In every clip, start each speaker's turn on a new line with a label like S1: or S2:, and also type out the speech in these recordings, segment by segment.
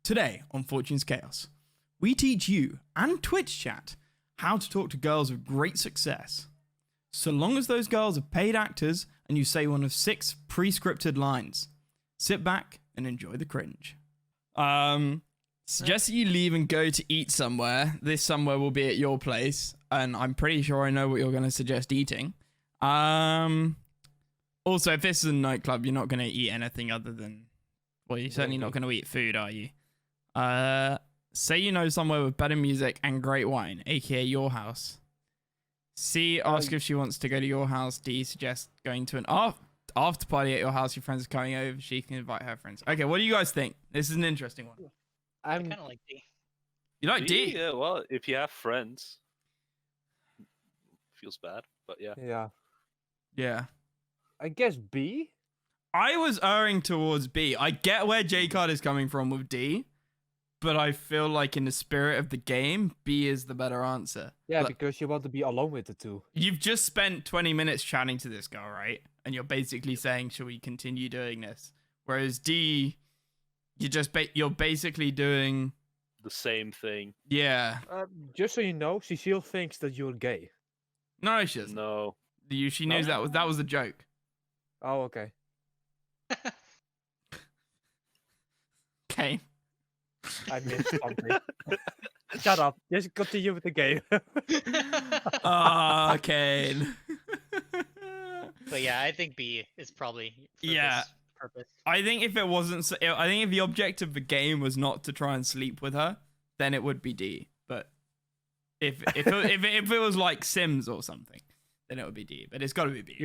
S1: Today on Fortune's Chaos, we teach you and Twitch chat how to talk to girls with great success. So long as those girls are paid actors and you say one of 6 pre-scripted lines. Sit back and enjoy the cringe. Suggest that you leave and go to eat somewhere. This somewhere will be at your place, and I'm pretty sure I know what you're going to suggest eating. Also, if this is a nightclub, you're not going to eat anything other than... Well, you're certainly not going to eat food, are you? Say you know somewhere with better music and great wine, aka your house. C, ask if she wants to go to your house. D, suggest going to an after party at your house. Your friends are coming over. She can invite her friends. Okay, what do you guys think? This is an interesting one.
S2: I kind of like D.
S1: You like D?
S3: Yeah, well, if you have friends. Feels bad, but yeah.
S1: Yeah.
S2: I guess B?
S1: I was erring towards B. I get where J.Card is coming from with D, but I feel like in the spirit of the game, B is the better answer.
S2: Yeah, because you want to be alone with the two.
S1: You've just spent 20 minutes chatting to this girl, right? And you're basically saying, should we continue doing this? Whereas D, you're basically doing...
S3: The same thing.
S1: Yeah.
S2: Just so you know, Cecile thinks that you're gay.
S1: No, she doesn't.
S3: No.
S1: She knows that was a joke.
S2: Oh, okay.
S1: Okay.
S2: I missed something. Shut up. Just continue with the game.
S1: Okay.
S4: But yeah, I think B is probably for this purpose.
S1: I think if it wasn't, I think if the object of the game was not to try and sleep with her, then it would be D. But if it was like Sims or something, then it would be D. But it's got to be B.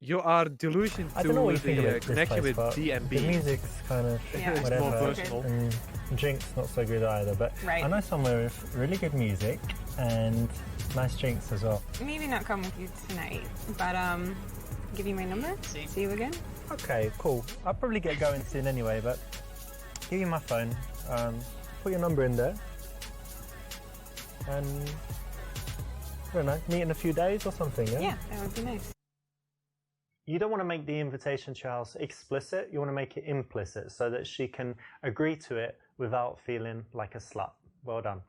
S2: You are delusional to the connection with D and B.
S5: The music's kind of whatever,
S2: more personal.
S5: and drink's not so good either. But I know somewhere with really good music and nice drinks as well.
S6: Maybe not come with you tonight, but give you my number. See you again.
S5: Okay, cool. I'll probably get going soon anyway, but give you my phone. Put your number in there, and I don't know, meet in a few days or something.
S6: Yeah, that would be nice.
S5: You don't want to make the invitation to your house explicit, you want to make it implicit so that she can agree to it without feeling like a slut. Well done.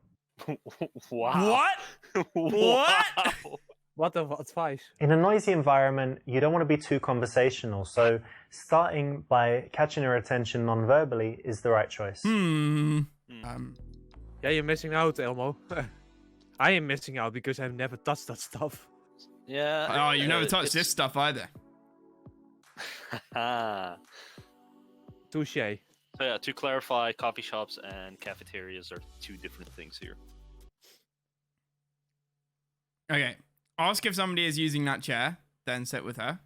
S3: Wow.
S1: What? What?
S2: What advice?
S5: In a noisy environment, you don't want to be too conversational, so starting by catching her attention non-verbally is the right choice.
S2: Yeah, you're missing out, Elmo. I am missing out because I've never touched that stuff.
S3: Yeah.
S1: Oh, you've never touched this stuff either.
S2: Touche.
S3: So yeah, to clarify, coffee shops and cafeterias are 2 different things here.
S1: Okay. Ask if somebody is using that chair, then sit with her.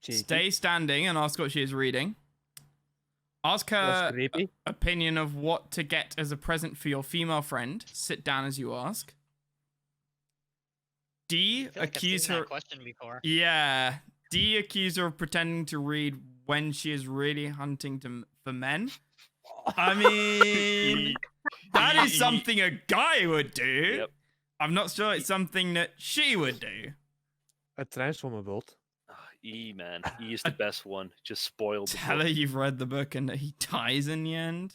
S2: Cheeky.
S1: Stay standing and ask what she is reading. Ask her opinion of what to get as a present for your female friend. Sit down as you ask. D, accuse her.
S4: That question before.
S1: Yeah. D, accuse her of pretending to read when she is really hunting for men. I mean, that is something a guy would do.
S3: Yep.
S1: I'm not sure it's something that she would do.
S2: A transformer bolt.
S3: E, man. E is the best one. Just spoiled.
S1: Tell her you've read the book and that he dies in the end.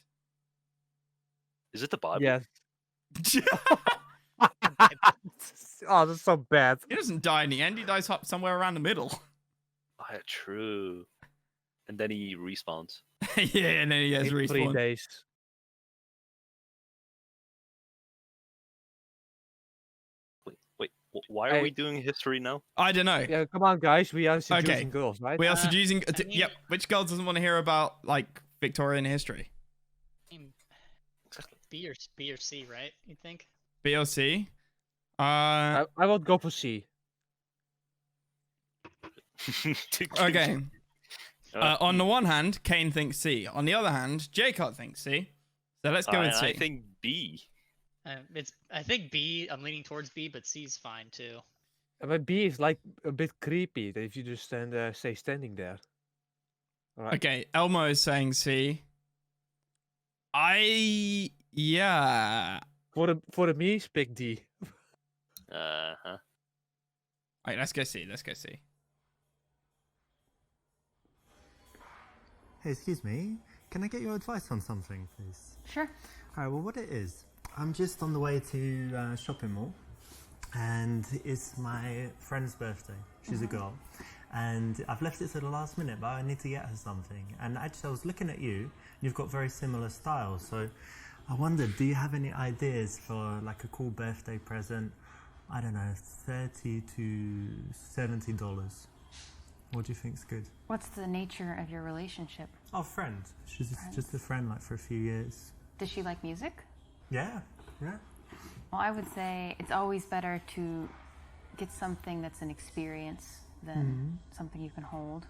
S3: Is it the Bible?
S2: Yes. Oh, that's so bad.
S1: He doesn't die in the end. He dies somewhere around the middle.
S3: Oh, yeah, true. And then he respawns.
S1: Yeah, and then he has
S2: In 3
S1: respawn.
S2: days.
S3: Wait. Why are we doing history now?
S1: I don't know.
S2: Yeah, come on, guys. We are seducing girls, right?
S1: We are seducing.
S4: I mean-
S1: Yep. Which girl doesn't want to hear about like Victorian history?
S4: B or C, right? You think?
S1: B or C?
S2: I won't go for C.
S1: Okay. On the one hand, Kain thinks C. On the other hand, J.Card thinks C. So let's go with C.
S3: I think B.
S4: I think B. I'm leaning towards B, but C's fine too.
S2: But B is like a bit creepy if you just stay standing there. All right.
S1: Okay, Elmo is saying C. Yeah.
S2: For the me, pick D.
S3: Uh-huh.
S1: Alright, let's go C.
S7: Hey, excuse me.
S5: can I get your advice on something, please?
S7: Sure.
S5: All right, well, what it is, I'm just on the way to shopping mall, and it's my friend's birthday. She's a girl, and I've left it to the last minute, but I need to get her something. And actually, I was looking at you, you've got very similar styles, so I wondered, do you have any ideas for like a cool birthday present? I don't know, $30 to $70. What do you think's good?
S7: What's the nature of your relationship?
S5: Oh, friend. She's just a friend, like, for a few years.
S7: Does she like music?
S5: Yeah.
S7: Well, I would say it's always better to get something that's an experience than something you can hold.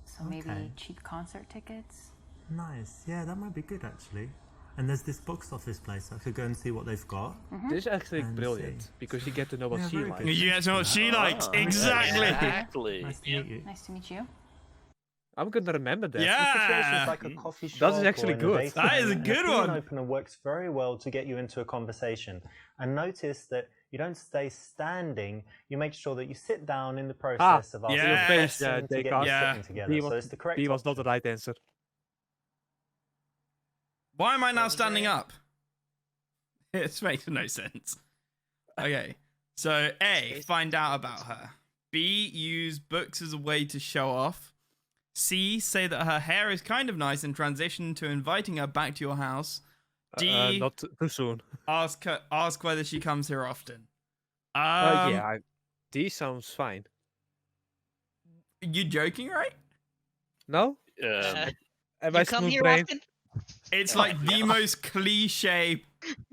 S7: So maybe cheap concert tickets.
S5: Nice. Yeah, that might be good, actually. And there's this box office place. I could go and see what they've got.
S2: This is actually brilliant because you get to know what she likes.
S1: You get to know what she likes. Exactly.
S3: Exactly.
S5: Nice to meet you.
S7: Nice to meet you.
S2: I'm gonna remember that.
S1: Yeah.
S5: Like a coffee shop.
S2: That is actually
S5: or in a
S2: good.
S5: dating
S1: That is a
S5: room,
S1: good
S5: and a phone
S1: one.
S5: opener works very well to get you into a conversation. And notice that you don't stay standing. You make sure that you sit down in the process of asking
S1: yes.
S5: a question to get
S2: J.Card.
S5: you
S1: Yeah.
S5: sitting together.
S2: B
S5: So it's the correct
S2: was not
S5: option.
S2: the right answer.
S1: Why am I now
S4: was
S1: standing
S4: it?
S1: up? It makes no sense. Okay. So A, find out about her. B, use books as a way to show off. C, say that her hair is kind of nice and transition to inviting her back to your house. D,
S2: Not too soon.
S1: ask whether she comes here often.
S2: D sounds fine.
S1: You joking, right?
S2: No? Am I
S4: You come
S2: smooth
S4: here
S2: brain?
S4: often?
S1: It's like the most cliche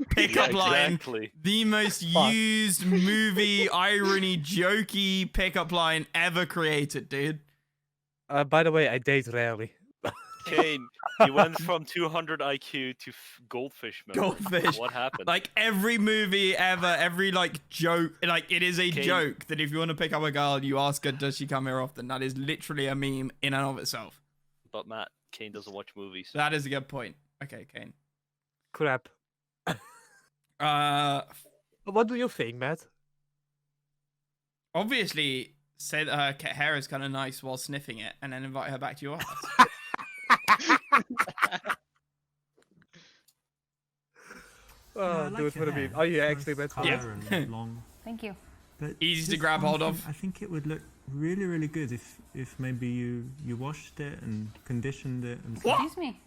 S1: pickup line,
S3: Exactly.
S1: the most used movie irony jokey pickup line ever created, dude.
S2: By the way, I date rarely.
S3: Kane, you went from 200 IQ to goldfish mode.
S1: Goldfish.
S3: What happened?
S1: Like every movie ever, every like joke, like it is a
S3: Kane.
S1: joke that if you want to pick up a girl, you ask her, does she come here often? That is literally a meme in and of itself.
S3: But Matt, Kane doesn't watch movies.
S1: That is a good point. Okay, Kane.
S2: Crap. What do you think, Matt?
S1: Obviously, say that her hair is kind of nice while sniffing it, and then invite her back to your house.
S2: Oh, do it for the meme. Oh, yeah, actually, that's
S5: Colour
S2: fine.
S5: and long.
S7: Thank you.
S5: But
S1: Easy to
S5: just
S1: grab
S5: one
S1: hold
S5: thing,
S1: of.
S5: I think it would look really, really good if maybe you washed it and conditioned it and
S1: What?
S7: Excuse me.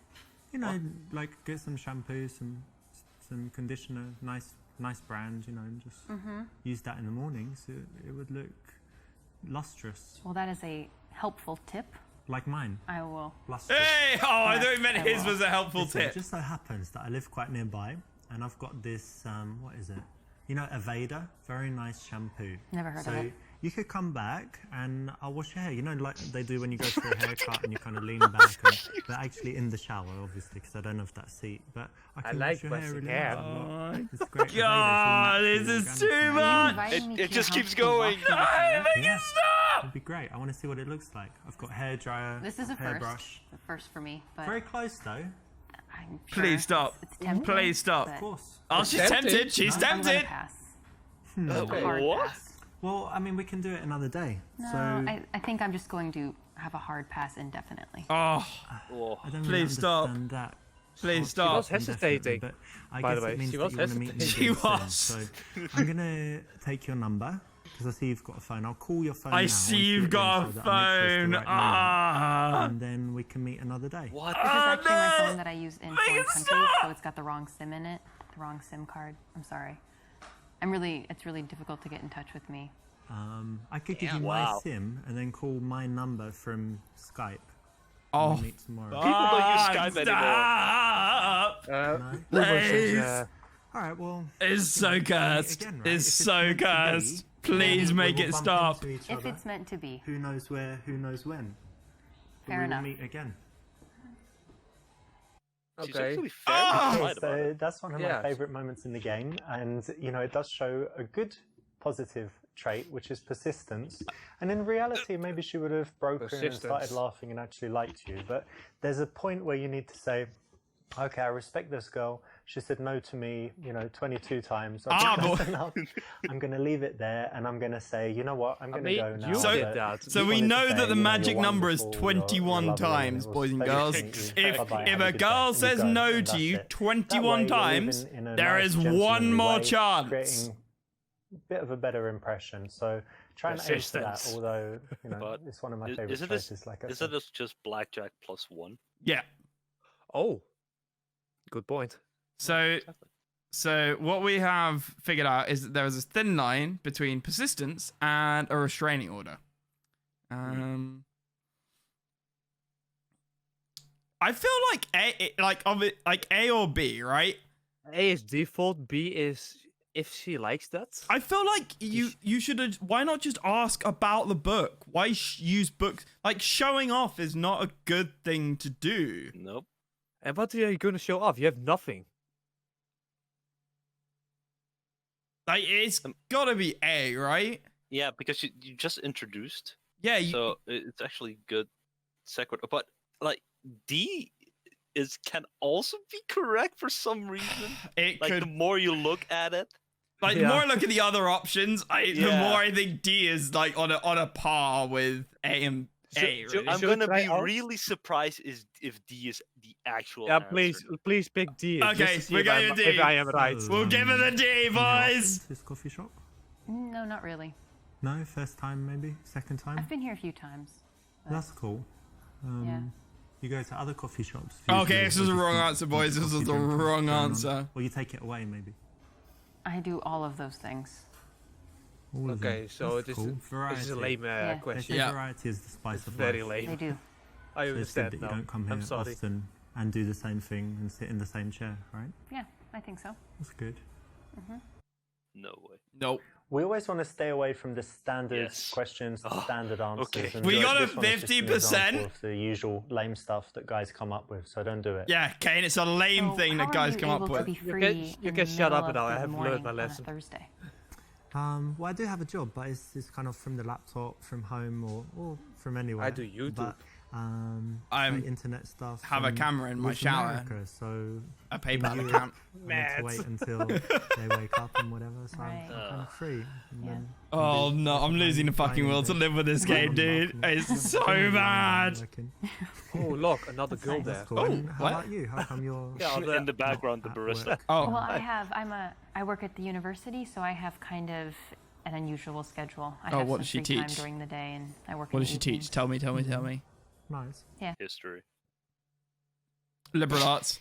S5: you know, like get some shampoo, some conditioner, nice brand, you know, and just use that in the morning so it would look lustrous,
S7: Well, that is a helpful tip.
S5: like mine.
S7: I will.
S5: Lustrous.
S1: Hey! Oh, I
S7: Yes,
S1: thought you meant
S7: I
S1: his
S7: will.
S1: was a helpful
S5: Listen,
S1: tip.
S5: it just so happens that I live quite nearby, and I've got this what is it? You know, Aveda, very nice shampoo.
S7: Never heard of
S5: So
S7: it.
S5: you could come back and I'll wash your hair. You know, like they do when you go for a haircut and you kind of lean back. And they're actually in the shower, obviously, because I don't have that seat. But I can
S2: like
S5: wash your hair
S2: washing
S5: really
S2: hair.
S5: well. It's great. Aveda,
S1: God,
S5: it's all
S1: this is
S5: natural,
S1: too
S5: organic.
S1: much.
S7: Are you inviting me
S3: It
S7: to
S3: just
S7: your
S3: keeps
S7: house to
S3: going.
S7: wash my hair?
S5: Yeah,
S1: Stop!
S5: it'd be great. I want to see what it looks like. I've got hair dryer,
S7: This is a first.
S5: hairbrush.
S7: A first for me, but
S5: Very close though.
S7: I'm sure
S1: Please stop.
S7: It's tempting,
S1: Please stop.
S7: but
S5: Of course.
S1: Oh, she's
S2: tempted.
S1: tempted. She's
S7: I'm gonna
S1: tempted.
S7: pass.
S2: Okay.
S7: A hard
S3: What?
S7: pass.
S5: Well, I mean, we can do it another day.
S7: No,
S5: so
S7: I think I'm just going to have a hard pass indefinitely.
S1: Oh,
S3: Oh,
S5: I don't
S1: Please
S5: really
S1: stop.
S5: understand that.
S1: Please
S5: Short
S1: stop.
S2: was
S5: indefinitely,
S2: hesitating,
S5: But I
S2: by
S5: guess
S2: the way.
S5: it means
S2: She
S5: that
S2: was
S5: you want to meet me
S1: hesitating.
S5: again
S1: She
S5: soon.
S1: was.
S5: So I'm gonna take your number because I see you've got a phone. I'll call your phone.
S1: I
S5: now
S1: see
S5: and
S1: you've
S5: it
S1: got a
S5: rings so that I make sure it's
S1: phone.
S5: the right number.
S1: Ah.
S5: And then we can meet another day.
S3: what?
S7: This is actually my
S1: no!
S7: phone that I use in
S1: Make
S7: foreign
S1: it
S7: countries,
S1: stop!
S7: so it's got the wrong SIM in it, the wrong SIM card. I'm sorry. It's really difficult to get in touch with me.
S5: I could give
S4: Damn.
S5: you my
S3: Wow.
S5: SIM and then call my number from Skype.
S1: Oh.
S5: We'll meet tomorrow.
S3: People don't use Skype anymore.
S1: Stop.
S2: Please.
S5: All right. Well.
S1: It's so cursed.
S5: Again, right?
S1: It's
S5: If
S1: so
S5: meant to be,
S1: cursed. Please
S5: then
S1: make
S5: we'll
S1: it
S5: bump
S1: stop.
S5: into each
S7: If
S5: other.
S7: it's meant to be.
S5: Who knows where? Who knows when? But
S7: Fair
S5: we will
S7: enough.
S5: meet again.
S3: She's
S2: Okay.
S3: actually
S1: Ah!
S3: fairly
S5: Okay,
S3: polite about
S5: so
S3: it.
S5: that's one of my
S2: Yeah.
S5: favorite moments in the game, and you know it does show a good positive trait, which is persistence. And in reality, maybe she would have broken and started
S2: Persistence.
S5: laughing and actually liked you. But there's a point where you need to say, "Okay, I respect this girl. She said no to me, 22 times. So
S1: Ah,
S5: I think
S1: but-
S5: that's enough. I'm going to leave it there, and I'm going to say, you know what? I'm going to go now.
S2: you
S1: So-
S2: did
S5: but
S2: that.
S1: So
S5: just
S1: we
S5: wanted to
S1: know
S5: say,
S1: that the magic
S5: you're
S1: number is
S5: wonderful, you're
S1: 21
S5: lovely, and
S1: times,
S5: it was
S1: boys and
S5: a pleasure
S1: girls.
S5: to meet you.
S1: If
S5: Bye-bye,
S1: if
S5: have
S1: a
S5: good day.
S1: girl
S5: And you
S1: says
S5: go,
S1: no
S5: and
S1: to
S5: that's
S1: you
S5: it.
S1: 21
S5: That way, you're
S1: times,
S5: living in a
S1: there
S5: nice,
S1: is one
S5: gentlemanly
S1: more
S5: way,
S1: chance.
S5: creating a bit of a better impression. So try and aim for that.
S2: Persistence.
S5: Although
S3: But
S5: it's one of my favorite
S3: Isn't
S5: choices.
S3: this
S5: Like I
S3: isn't
S5: said.
S3: this just blackjack plus 1?
S1: Yeah.
S2: Oh, good point.
S1: So so what we have figured out is that there is a thin line between persistence and a restraining order. I feel like A or B, right?
S2: A is default. B is if she likes that.
S1: I feel like you should. Why not just ask about the book? Why use books? Like, showing off is not a good thing to do.
S3: Nope.
S2: And what are you going to show off? You have nothing.
S1: Like, it's gotta be A, right?
S3: Yeah, because you just introduced,
S1: Yeah.
S3: so it's actually good sequitur. But like D can also be correct for some reason.
S1: it
S3: Like
S1: could.
S3: the more you look at it,
S1: Like, the
S2: Yeah.
S1: more I look at the other options, the
S3: Yeah.
S1: more I think D is like on a par with A and A.
S2: Should-
S1: Really.
S3: I'm
S2: Should we
S3: gonna
S2: try
S3: be
S2: out?
S3: really surprised if D is the actual.
S2: Yeah,
S3: answer.
S2: please pick D. just
S1: Okay,
S2: to see
S1: we're
S2: if
S1: going
S2: I'm-
S1: with D.
S2: If I am right.
S1: We'll give it a D, boys.
S5: This coffee shop?
S7: No, not really.
S5: No, first time maybe, second time.
S7: I've been here a few times.
S5: That's cool.
S7: Yeah.
S5: You go to other coffee shops.
S1: Okay,
S5: usually,
S1: this
S5: or
S1: was the
S5: just
S1: wrong
S5: want
S1: answer, boys. This
S5: coffee
S1: was the
S5: drink
S1: wrong
S5: going on.
S1: answer.
S5: Or you take it away maybe.
S7: I do all of those things.
S5: All of them.
S2: Okay, so
S5: That's
S2: this
S5: cool.
S2: is
S5: Variety.
S2: a lame
S7: Yeah.
S5: They
S2: question.
S5: say
S1: Yeah.
S5: variety is the spice
S2: It's
S5: of
S2: very
S5: life.
S7: They
S2: lame.
S7: do.
S2: I
S5: So it's good
S2: understand
S5: that you
S2: now.
S5: don't come here
S2: I'm sorry.
S5: often and do the same thing and sit in the same chair, right?
S7: Yeah, I think so.
S5: That's good.
S3: No way.
S1: Nope.
S5: We always want to stay away from the standard
S3: Yes.
S5: questions,
S3: Oh,
S5: standard answers.
S3: okay.
S5: and
S1: We
S5: this
S1: got a
S5: one is just an
S1: 50%.
S5: example of the usual lame stuff that guys come up with, so don't do it.
S1: Yeah, Kane, it's a lame
S7: So
S1: thing
S7: how
S1: that
S7: are
S1: guys
S7: you
S1: come up
S7: able to
S1: with.
S7: be
S2: You
S7: free
S2: can
S7: in the
S2: shut up
S7: middle
S2: now,
S7: of
S2: I
S7: the
S2: have learned
S7: morning
S2: my
S7: on a
S2: lesson.
S7: Thursday.
S5: Well, I do have a job, but it's kind of from the laptop, from home, or from anywhere.
S2: I do YouTube.
S5: But,
S1: I'm-
S5: like internet stuff.
S1: have a
S5: and
S1: camera in my
S5: with
S1: shower.
S5: America, so
S1: A PayPal
S5: Europe,
S1: account.
S5: I need
S2: Mad.
S5: to wait until they wake up and whatever, so
S7: Right.
S5: I'm kind of free. And
S7: Yeah.
S5: then
S1: Oh
S5: do
S1: no, I'm
S5: my
S1: losing the
S5: own
S1: fucking will to
S5: finding
S1: live with this
S5: bits.
S1: game, dude. It's so bad.
S2: Oh, look, another girl
S7: nice.
S2: there.
S5: That's cool.
S1: Oh,
S5: And how
S1: what?
S5: about you? How come you're
S2: Yeah, on
S3: In the background, the
S5: at
S3: barista.
S5: work?
S1: Oh,
S7: Well, I work at the university, so I have kind of an unusual schedule. I
S1: Oh,
S7: have
S1: what
S7: some
S1: does she
S7: free time
S1: teach?
S7: during the day, and I work.
S1: what
S7: in
S1: does she
S7: the evenings.
S1: teach? Tell me.
S5: Nice.
S3: History.
S1: Liberal arts.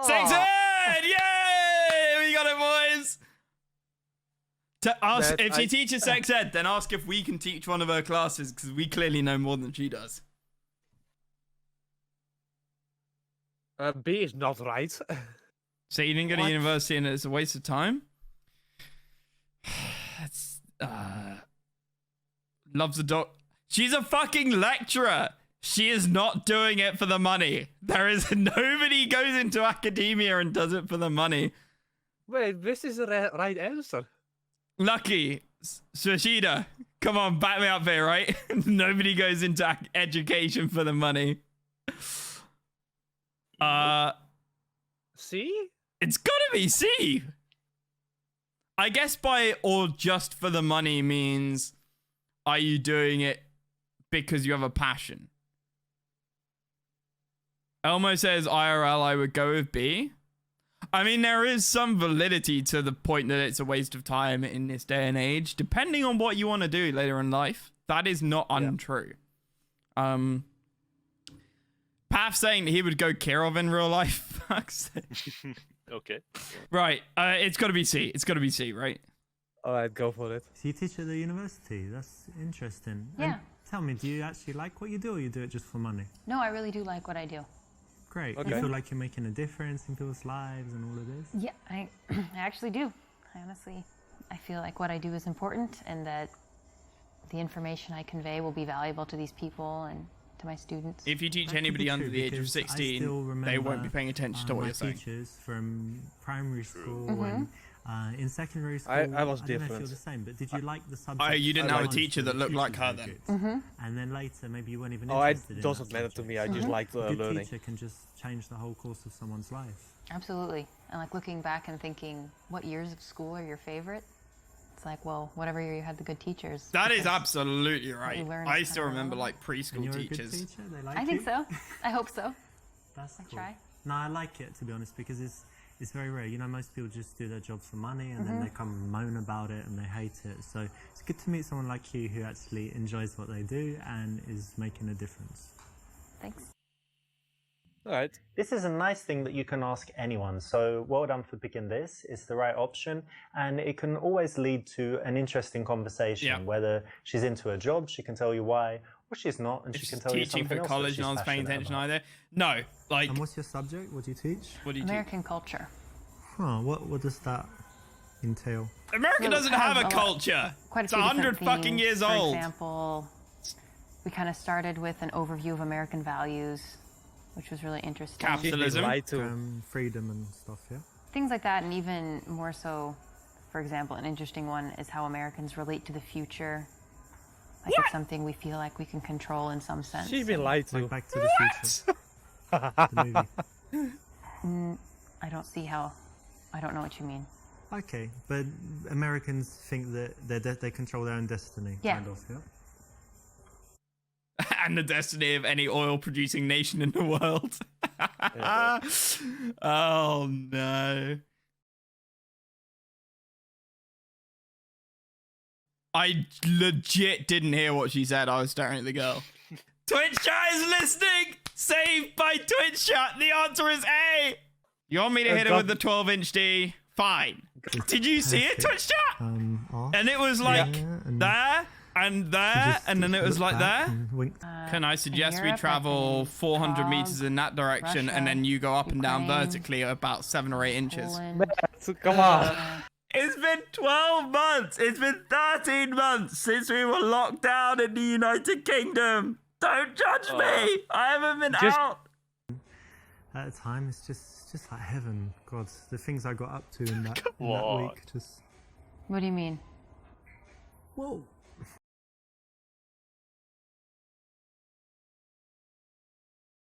S1: Sex ed! Yay! We got it, boys! To ask
S2: That
S1: if she
S2: I-
S1: teaches sex ed, then ask if we can teach one of her classes, because we clearly know more than she does.
S2: B is not right.
S1: So you didn't go to
S2: What?
S1: university and it's a waste of time? It's, loves the dog. She's a fucking lecturer. She is not doing it for the money. There is nobody goes into academia and does it for the money.
S2: Wait, this is the right answer.
S1: Lucky, Sushida, come on, back me up here, right? Nobody goes into education for the money.
S2: See?
S1: It's gotta be C. I guess by or just for the money means, are you doing it because you have a passion? Elmo says IRL, I would go with B. I mean, there is some validity to the point that it's a waste of time in this day and age, depending on what you want to do later in life. That is not untrue. Path saying that he would go Kirov in real life. Fuck's sake.
S3: Okay.
S1: Right, it's got to be C. It's got to be C, right?
S2: Alright, go for it.
S5: So you teach at the university. That's interesting.
S7: Yeah.
S5: And tell me, do you actually like what you do, or you do it just for money?
S7: No, I really do like what I do.
S5: Great.
S2: Okay.
S5: You feel like you're making a difference in people's lives and all of this?
S7: Yeah, I actually do. Honestly, I feel like what I do is important, and that the information I convey will be valuable to these people and to my students.
S1: If you teach
S5: That could
S1: anybody
S5: be
S1: under
S5: true,
S1: the age of
S5: because I still
S1: 16, they won't be
S5: remember,
S1: paying attention to what
S5: my
S1: you're saying.
S5: teachers from primary school
S7: Mm-hmm.
S5: and In secondary school,
S2: I was
S5: don't know if
S2: different.
S5: you're the same, but did you like the subject?
S1: Oh, you didn't have a
S5: once,
S1: teacher
S5: but
S1: that
S5: the
S1: looked like
S5: teachers
S1: her
S5: were
S1: then?
S5: good? And then later, maybe you weren't even
S2: Oh, it
S5: interested in
S2: doesn't
S5: that
S2: matter to
S5: subject.
S2: me. I just like
S5: A good
S2: learning.
S5: teacher can just change the whole course of someone's life.
S7: Absolutely. And like looking back and thinking, what years of school are your favorite? It's like, well, whatever year you had the good teachers.
S1: That is
S7: because
S1: absolutely right.
S7: learn
S1: I
S7: how
S1: still
S7: to
S1: remember
S7: learn.
S1: like
S5: And
S1: preschool
S5: you're a good
S1: teachers.
S5: teacher? They like
S7: I think
S5: you?
S7: so. I hope so.
S5: That's
S7: I
S5: cool.
S7: try.
S5: No, I like it, to be honest, because it's very rare. You know, most people just do their job for money and then they come and moan about it and they hate it. So it's good to meet someone like you who actually enjoys what they do and is making a difference.
S7: Thanks.
S2: Alright.
S5: This is a nice thing that you can ask anyone, so well done for picking this. It's the right option, and it can always lead to an interesting conversation.
S1: Yeah.
S5: Whether she's into a job, she can tell you why, or she's not, and
S1: If
S5: she can
S1: she's
S5: tell you
S1: teaching
S5: something
S1: for
S5: else
S1: college
S5: that she's
S1: and I was paying
S5: passionate
S1: attention
S5: about.
S1: either. No, like,
S5: And what's your subject? What do you teach?
S1: what do you teach?
S7: American culture.
S5: Huh, what does that entail?
S1: America
S7: So
S1: doesn't
S7: kind
S1: have
S7: of
S1: a
S7: a lot-
S1: culture.
S7: Quite a
S1: It's
S7: few
S1: 100
S7: different
S1: fucking
S7: themes.
S1: years
S7: For
S1: old.
S7: example, we kind of started with an overview of American values, which was really interesting.
S1: Capitalism.
S2: Lied to.
S5: Freedom and stuff, yeah?
S7: Things like that, and even more so, for example, an interesting one is how Americans relate to the future. Like it's something we feel like we can control in some sense.
S2: She's been lied to.
S5: Like Back to the Future. The movie.
S7: I don't see how. I don't know what you mean.
S5: Okay, but Americans think that they control their own destiny,
S7: Yeah.
S5: kind of, yeah?
S1: And the destiny of any oil producing nation in the world. Oh no. I legit didn't hear what she said. I was staring at the girl. Twitch chat is listening! Saved by Twitch chat. The answer is A. You want me to hit it with the 12-inch D? Fine. Did you see it, Twitch chat?
S5: Off.
S1: And it was like
S5: and
S1: there and there,
S5: just
S1: and then it was
S5: looked
S1: like
S5: back
S1: there.
S5: and winked.
S1: Can I suggest we
S7: Europe, I
S1: travel
S7: think
S1: 400
S7: Prague,
S1: meters in that direction, and then you go up and down
S7: Ukraine,
S1: vertically about 7 or 8 inches?
S7: Poland,
S2: Come on.
S1: It's been 12 months. It's been 13 months since we were locked down in the United Kingdom. Don't judge me. I haven't been
S2: Just-
S1: out.
S5: At a time, it's just like heaven. God, the things I got up to in that
S3: on.
S5: week, just...
S7: What do you mean?
S5: Well,